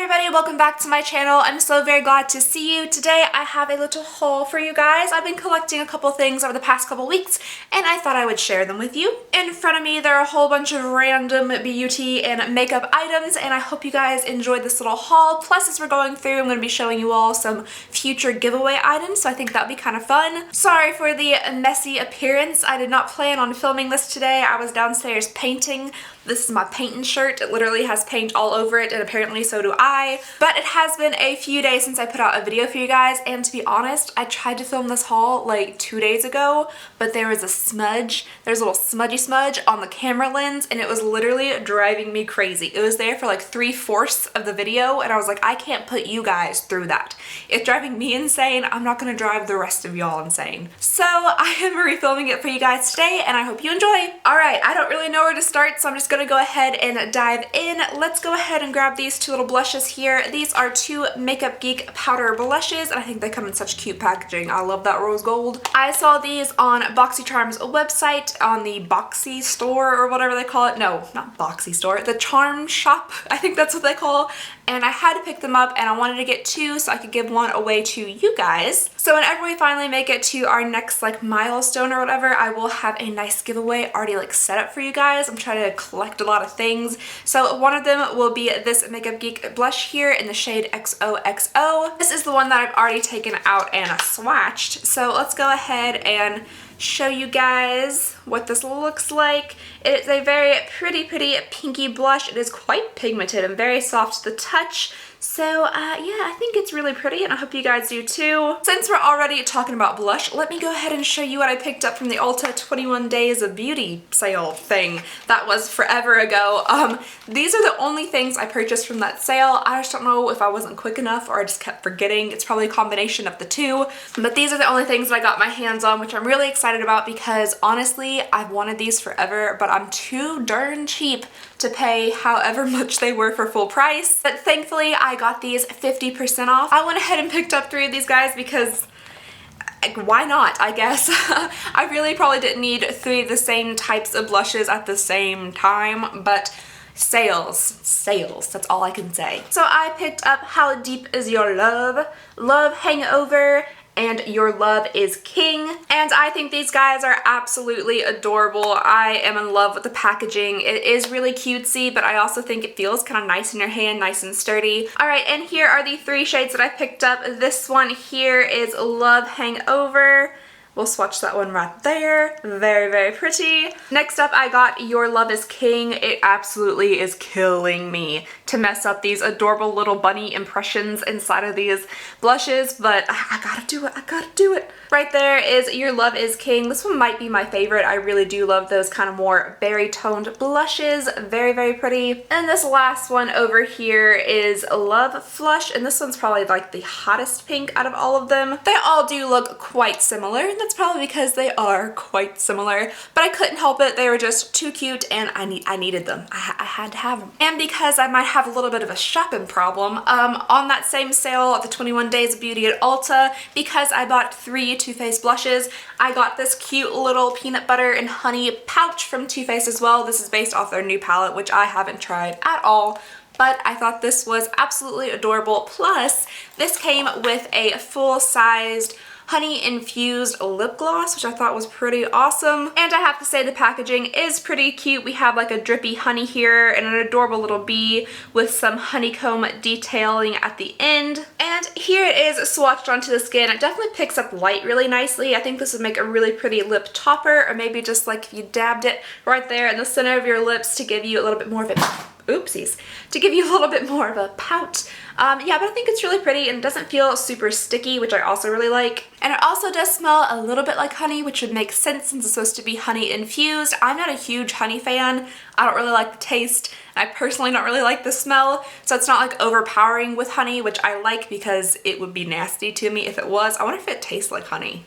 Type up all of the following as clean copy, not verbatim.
everybody, welcome back to my channel. I'm so very glad to see you. Today I have a little haul for you guys. I've been collecting a couple things over the past couple weeks and I thought I would share them with you. In front of me there are a whole bunch of random beauty and makeup items and I hope you guys enjoyed this little haul. Plus as we're going through I'm going to be showing you all some future giveaway items, so I think that'll be kind of fun. Sorry for the messy appearance. I did not plan on filming this today. I was downstairs painting. This is my painting shirt. It literally has paint all over it and apparently so do I. But it has been a few days since I put out a video for you guys, and to be honest, I tried to film this haul like 2 days ago, but there was a smudge. There's a little smudgy smudge on the camera lens and it was literally driving me crazy. It was there for like 3/4 of the video and I was like, I can't put you guys through that. It's driving me insane. I'm not gonna drive the rest of y'all insane. So I am refilming it for you guys today and I hope you enjoy. Alright, I don't really know where to start, so I'm just gonna go ahead and dive in. Let's go ahead and grab these two little blushes here. These are two Makeup Geek powder blushes and I think they come in such cute packaging. I love that rose gold. I saw these on BoxyCharm's website on the Boxy store or whatever they call it. No, not Boxy store. The Charm Shop, I think that's what they call. And I had to pick them up and I wanted to get two so I could give one away to you guys. So whenever we finally make it to our next like milestone or whatever, I will have a nice giveaway already like set up for you guys. I'm trying to collect a lot of things. So one of them will be this Makeup Geek blush here in the shade XOXO. This is the one that I've already taken out and swatched. So let's go ahead and show you guys what this looks like. It is a very pretty pinky blush. It is quite pigmented and very soft to the touch. So yeah, I think it's really pretty and I hope you guys do too. Since we're already talking about blush, let me go ahead and show you what I picked up from the Ulta 21 Days of Beauty sale thing. That was forever ago. These are the only things I purchased from that sale. I just don't know if I wasn't quick enough or I just kept forgetting. It's probably a combination of the two. But these are the only things that I got my hands on, which I'm really excited about because honestly, I've wanted these forever, but I'm too darn cheap to pay however much they were for full price. But thankfully, I got these 50% off. I went ahead and picked up 3 of these guys because why not, I guess. I really probably didn't need 3 of the same types of blushes at the same time, but sales, that's all I can say. So I picked up How Deep Is Your Love, Love Hangover, and Your Love Is King. And I think these guys are absolutely adorable. I am in love with the packaging. It is really cutesy, but I also think it feels kind of nice in your hand, nice and sturdy. Alright, and here are the 3 shades that I picked up. This one here is Love Hangover. We'll swatch that one right there. Very pretty. Next up I got Your Love Is King. It absolutely is killing me to mess up these adorable little bunny impressions inside of these blushes, but I gotta do it. I gotta do it. Right there is Your Love Is King. This one might be my favorite. I really do love those kind of more berry toned blushes. Very pretty. And this last one over here is Love Flush, and this one's probably like the hottest pink out of all of them. They all do look quite similar. That's probably because they are quite similar, but I couldn't help it. They were just too cute and I needed them. I had to have them. And because I might have a little bit of a shopping problem, on that same sale at the 21 Days of Beauty at Ulta, because I bought 3 Too Faced blushes, I got this cute little peanut butter and honey pouch from Too Faced as well. This is based off their new palette, which I haven't tried at all, but I thought this was absolutely adorable. Plus, this came with a full-sized honey infused lip gloss, which I thought was pretty awesome. And I have to say the packaging is pretty cute. We have like a drippy honey here and an adorable little bee with some honeycomb detailing at the end. And here it is swatched onto the skin. It definitely picks up light really nicely. I think this would make a really pretty lip topper, or maybe just like if you dabbed it right there in the center of your lips to give you a little bit more of a oopsies, to give you a little bit more of a pout. Yeah, but I think it's really pretty and it doesn't feel super sticky, which I also really like. And it also does smell a little bit like honey, which would make sense since it's supposed to be honey infused. I'm not a huge honey fan. I don't really like the taste. I personally don't really like the smell, so it's not like overpowering with honey, which I like because it would be nasty to me if it was. I wonder if it tastes like honey.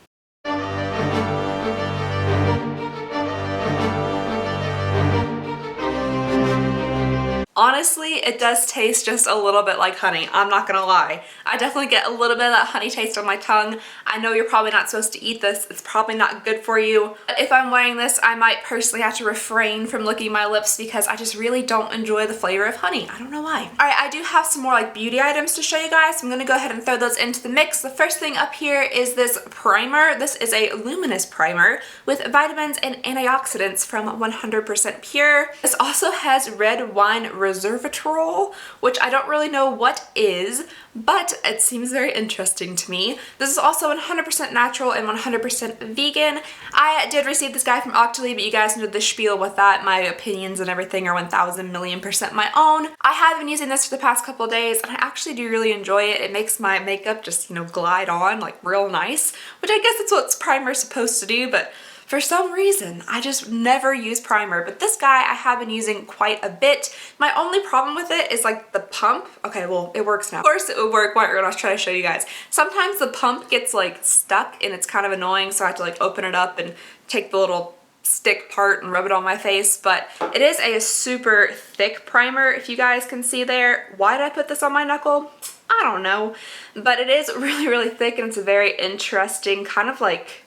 Honestly, it does taste just a little bit like honey. I'm not gonna lie. I definitely get a little bit of that honey taste on my tongue. I know you're probably not supposed to eat this. It's probably not good for you. But if I'm wearing this, I might personally have to refrain from licking my lips because I just really don't enjoy the flavor of honey. I don't know why. All right, I do have some more like beauty items to show you guys. I'm gonna go ahead and throw those into the mix. The first thing up here is this primer. This is a luminous primer with vitamins and antioxidants from 100% Pure. This also has red wine resveratrol, which I don't really know what is, but it seems very interesting to me. This is also 100% natural and 100% vegan. I did receive this guy from Octoly, but you guys know the spiel with that. My opinions and everything are 1000,000,000% my own. I have been using this for the past couple days, and I actually do really enjoy it. It makes my makeup just, you know, glide on like real nice, which I guess that's what primer is supposed to do, but for some reason, I just never use primer, but this guy I have been using quite a bit. My only problem with it is like the pump. Okay, well, it works now. Of course it would work when I was trying to show you guys. Sometimes the pump gets like stuck and it's kind of annoying, so I have to like open it up and take the little stick part and rub it on my face, but it is a super thick primer, if you guys can see there. Why did I put this on my knuckle? I don't know, but it is really, really thick, and it's a very interesting kind of like,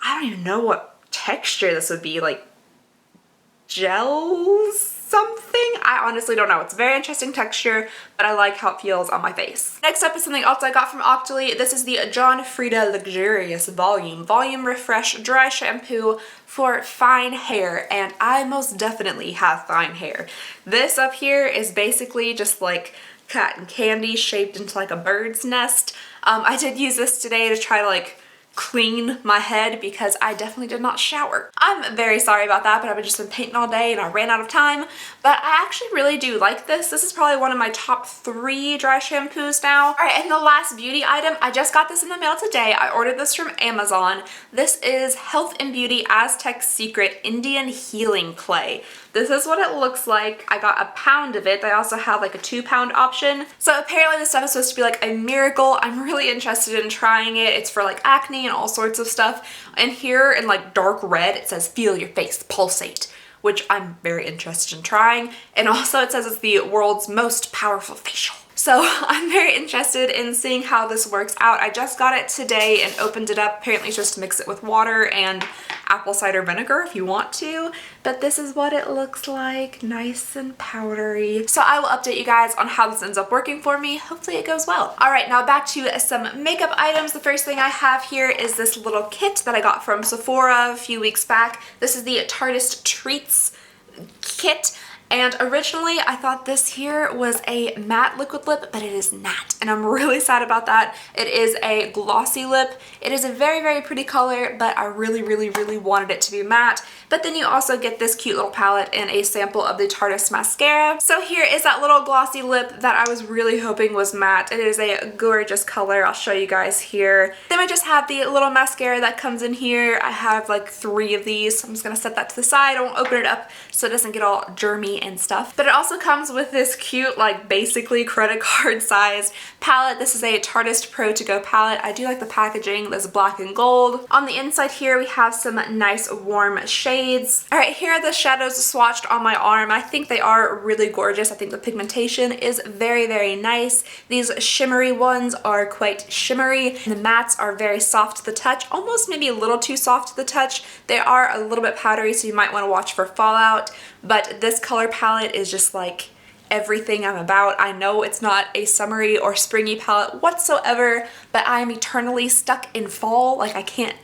I don't even know what texture this would be, like gel something? I honestly don't know. It's a very interesting texture, but I like how it feels on my face. Next up is something else I got from Octoly. This is the John Frieda Luxurious Volume Refresh Dry Shampoo for fine hair, and I most definitely have fine hair. This up here is basically just like cotton candy shaped into like a bird's nest. I did use this today to try to like clean my head because I definitely did not shower. I'm very sorry about that, but I've just been painting all day and I ran out of time. But I actually really do like this. This is probably one of my top 3 dry shampoos now. All right, and the last beauty item, I just got this in the mail today. I ordered this from Amazon. This is Health and Beauty Aztec Secret Indian Healing Clay. This is what it looks like. I got a pound of it. I also have like a 2-pound option. So apparently this stuff is supposed to be like a miracle. I'm really interested in trying it. It's for like acne and all sorts of stuff. And here in like dark red, it says feel your face pulsate, which I'm very interested in trying. And also it says it's the world's most powerful facial. So I'm very interested in seeing how this works out. I just got it today and opened it up. Apparently it's just to mix it with water and apple cider vinegar if you want to, but this is what it looks like, nice and powdery. So I will update you guys on how this ends up working for me. Hopefully it goes well. All right, now back to some makeup items. The first thing I have here is this little kit that I got from Sephora a few weeks back. This is the Tartist Treats kit. And originally I thought this here was a matte liquid lip, but it is not. And I'm really sad about that. It is a glossy lip. It is a very, very pretty color, but I really, really, really wanted it to be matte. But then you also get this cute little palette and a sample of the Tartist mascara. So here is that little glossy lip that I was really hoping was matte. It is a gorgeous color. I'll show you guys here. Then I just have the little mascara that comes in here. I have like 3 of these. So I'm just gonna set that to the side. I won't open it up so it doesn't get all germy and stuff. But it also comes with this cute, like basically credit card sized palette. This is a Tartist Pro To Go palette. I do like the packaging. There's black and gold. On the inside here we have some nice warm shades. Alright, here are the shadows swatched on my arm. I think they are really gorgeous. I think the pigmentation is very, very nice. These shimmery ones are quite shimmery. The mattes are very soft to the touch, almost maybe a little too soft to the touch. They are a little bit powdery, so you might want to watch for fallout. But this color palette is just like everything I'm about. I know it's not a summery or springy palette whatsoever, but I'm eternally stuck in fall. Like I can't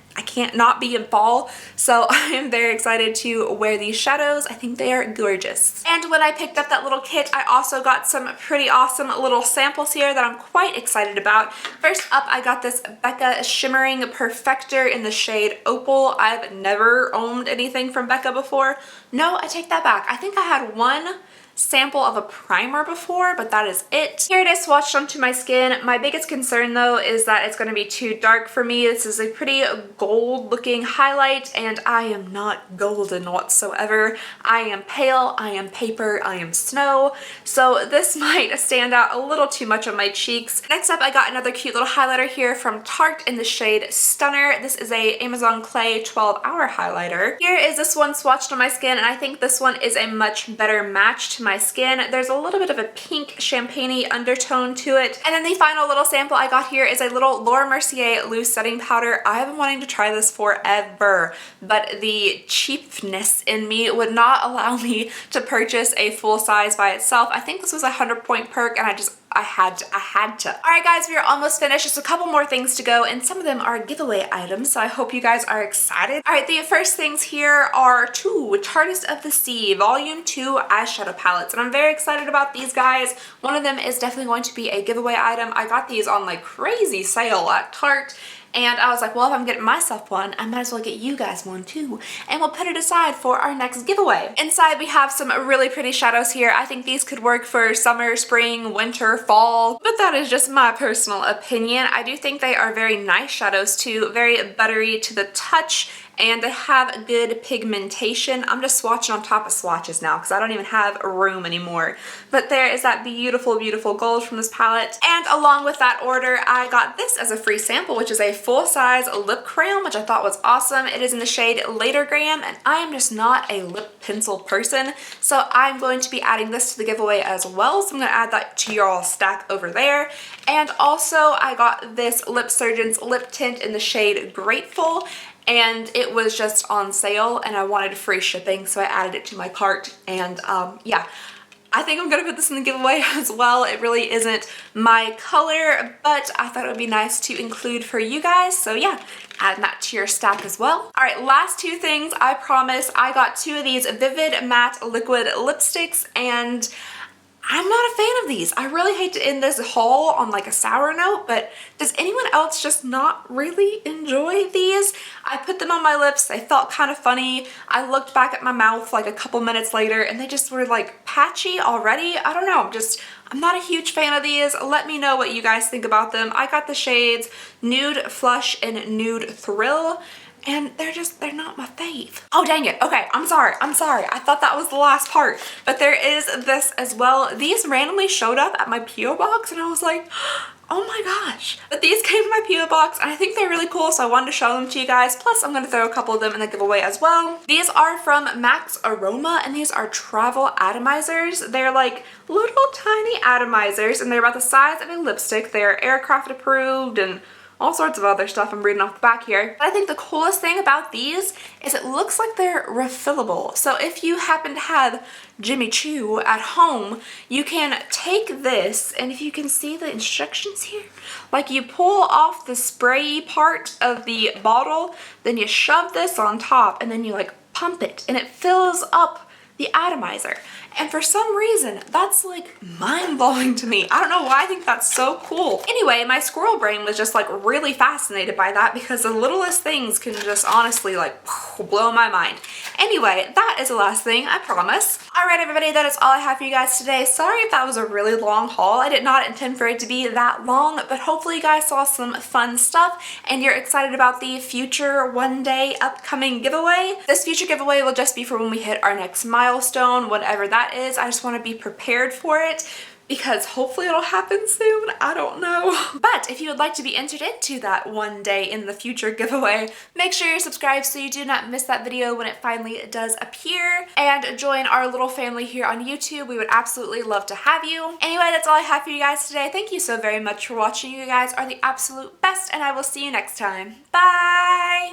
not be in fall. So I am very excited to wear these shadows. I think they are gorgeous. And when I picked up that little kit, I also got some pretty awesome little samples here that I'm quite excited about. First up, I got this Becca Shimmering Perfector in the shade Opal. I've never owned anything from Becca before. No, I take that back. I think I had one sample of a primer before, but that is it. Here it is swatched onto my skin. My biggest concern though is that it's going to be too dark for me. This is a pretty gold looking highlight and I am not golden whatsoever. I am pale, I am paper, I am snow, so this might stand out a little too much on my cheeks. Next up, I got another cute little highlighter here from Tarte in the shade Stunner. This is a Amazon Clay 12-hour highlighter. Here is this one swatched on my skin, and I think this one is a much better match to my skin. There's a little bit of a pink champagne-y undertone to it. And then the final little sample I got here is a little Laura Mercier loose setting powder. I have been wanting to try this forever, but the cheapness in me would not allow me to purchase a full size by itself. I think this was a 100-point perk, and I had to. All right, guys, we are almost finished. Just a couple more things to go, and some of them are giveaway items, so I hope you guys are excited. All right, the first things here are two Tartist of the Sea Volume 2 eyeshadow palettes, and I'm very excited about these guys. One of them is definitely going to be a giveaway item. I got these on like crazy sale at Tarte. And I was like, well, if I'm getting myself one, I might as well get you guys one too. And we'll put it aside for our next giveaway. Inside, we have some really pretty shadows here. I think these could work for summer, spring, winter, fall, but that is just my personal opinion. I do think they are very nice shadows too, very buttery to the touch, and they have good pigmentation. I'm just swatching on top of swatches now because I don't even have room anymore. But there is that beautiful, beautiful gold from this palette. And along with that order, I got this as a free sample, which is a full-size lip crayon, which I thought was awesome. It is in the shade Latergram, and I am just not a lip pencil person, so I'm going to be adding this to the giveaway as well. So I'm going to add that to your stack over there. And also, I got this Lipsurgence lip tint in the shade Grateful, and it was just on sale and I wanted free shipping, so I added it to my cart. And yeah, I think I'm gonna put this in the giveaway as well. It really isn't my color, but I thought it would be nice to include for you guys. So yeah, add that to your stack as well. All right, last two things, I promise. I got two of these Vivid Matte Liquid Lipsticks, and I'm not a fan of these. I really hate to end this haul on like a sour note, but does anyone else just not really enjoy these? I put them on my lips, they felt kind of funny. I looked back at my mouth like a couple minutes later and they just were like patchy already. I don't know, I'm not a huge fan of these. Let me know what you guys think about them. I got the shades Nude Flush and Nude Thrill, and they're not my fave. Oh, dang it. Okay, I'm sorry. I thought that was the last part, but there is this as well. These randomly showed up at my P.O. box and I was like, oh my gosh. But these came in my P.O. box and I think they're really cool, so I wanted to show them to you guys. Plus, I'm gonna throw a couple of them in the giveaway as well. These are from Max Aroma, and these are travel atomizers. They're like little tiny atomizers, and they're about the size of a lipstick. They're aircraft approved and all sorts of other stuff I'm reading off the back here. But I think the coolest thing about these is it looks like they're refillable. So if you happen to have Jimmy Choo at home, you can take this, and if you can see the instructions here, like you pull off the spray part of the bottle, then you shove this on top, and then you like pump it, and it fills up the atomizer. And for some reason, that's like mind-blowing to me. I don't know why I think that's so cool. Anyway, my squirrel brain was just like really fascinated by that because the littlest things can just honestly like blow my mind. Anyway, that is the last thing, I promise. All right, everybody, that is all I have for you guys today. Sorry if that was a really long haul. I did not intend for it to be that long, but hopefully you guys saw some fun stuff and you're excited about the future one day upcoming giveaway. This future giveaway will just be for when we hit our next milestone, whatever that is. I just want to be prepared for it because hopefully it'll happen soon. I don't know. But if you would like to be entered into that one day in the future giveaway, make sure you're subscribed so you do not miss that video when it finally does appear, and join our little family here on YouTube. We would absolutely love to have you. Anyway, that's all I have for you guys today. Thank you so very much for watching. You guys are the absolute best, and I will see you next time. Bye!